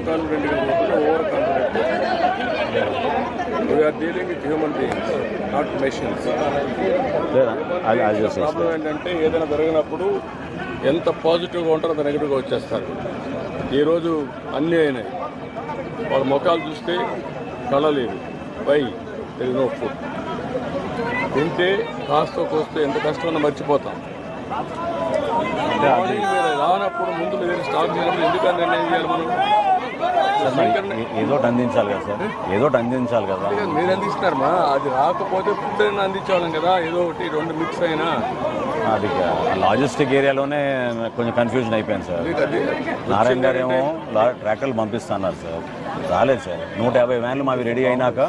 కాన్ఫిడెంట్గా పోతుంది, over confident. We're dealing with human beings, not machines. Problem ఏంటంటే ఏదైనా జరిగినప్పుడు ఎంత పాజిటివ్గా ఉంటారో అంత నెగిటివ్గా వచ్చేస్తారు. ఈరోజు అన్నీ అయినాయి, వాళ్ళ ముఖాలు చూస్తే కళలేదు. Why there is no food. తింటే కాస్త కోస్తే ఎంత కష్టమన్నా మర్చిపోతాం. మార్నింగ్ మీరు రానప్పుడు ముందు మీరు స్టార్ట్ చేసినప్పుడు ఎందుకని నిర్ణయం చేయాలి మనం? ఏదో అందించాలి కదా సార్, ఏదో అందించాలి కదా. మీరు అందిస్తున్నారమ్మా, అది రాకపోతే ఫుడ్ అయినా అందించేవాళ్ళం కదా, ఏదో ఒకటి రెండు మిక్స్ అయినా. అది లాజిస్టిక్ ఏరియాలోనే కొంచెం కన్ఫ్యూజన్ అయిపోయింది సార్. నారాయణ గారు ఏమో ట్రాక్టర్లు పంపిస్తున్నారు సార్, రాలేదు సార్. 150 వ్యాన్లు మావి రెడీ అయినాక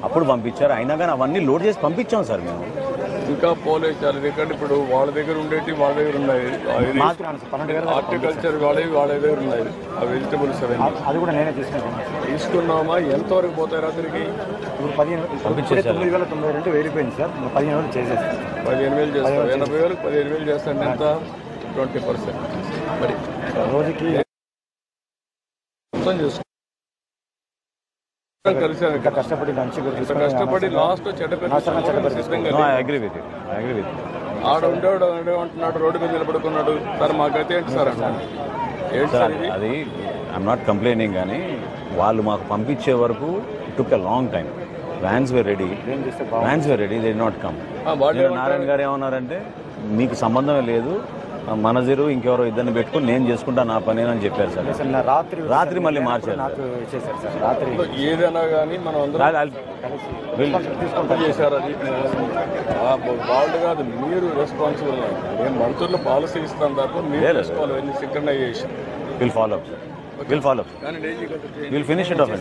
అప్పుడు పంపించారు. అయినా కానీ అవన్నీ లోడ్ చేసి పంపించాం సార్ మేము. ఇంకా పోలేదు సార్. ఎందుకంటే ఇప్పుడు వాళ్ళ దగ్గర ఉండేవి వాళ్ళ దగ్గర ఉన్నాయి, హార్టికల్చర్ వాళ్ళ దగ్గర ఉన్నాయి, ఆ వెజిటబుల్స్ అది కూడా నేనే తీసుకున్నామా? ఎంతవరకు పోతాయి రాత్రికి? ఇప్పుడు 15,992 వెళ్ళిపోయింది సార్. 15,000 చేసేస్తాం. 15,000 చేస్తాం. 80,000 15,000 చేస్తాను. ఎంత? 20%. మరి రోజుకి మొత్తం చేసుకో. కష్టపడి కష్టపడి లాస్ట్ ఆడ ఉండేవాడు అంటున్నాడు, రోడ్డు మీద నిలబడుకున్నాడు. సార్ మా గతి ఏంటి సార్ అంటాడు. అది ఐఎమ్ నాట్ కంప్లైనింగ్, కానీ వాళ్ళు మాకు పంపించే వరకు took a long time. Vans were ready, they not come. Narayana గారు ఏమన్నారంటే మీకు సంబంధమే లేదు, మనజరు ఇంకెవరో ఇద్దరిని పెట్టుకుని నేను చేసుకుంటా నా పని అని చెప్పారు సార్. రాత్రి మళ్ళీ మార్చారు. ఏదైనా కానీ మనం చేశారు. అది వాళ్ళు కాదు, మీరు రెస్పాన్సిబుల్. మేము మంత్రులు పాలసీ ఇస్తాం దాంట్లో మీరు చేసుకోవాలి. Synchronisation will follow up sir, will follow up, will finish it of.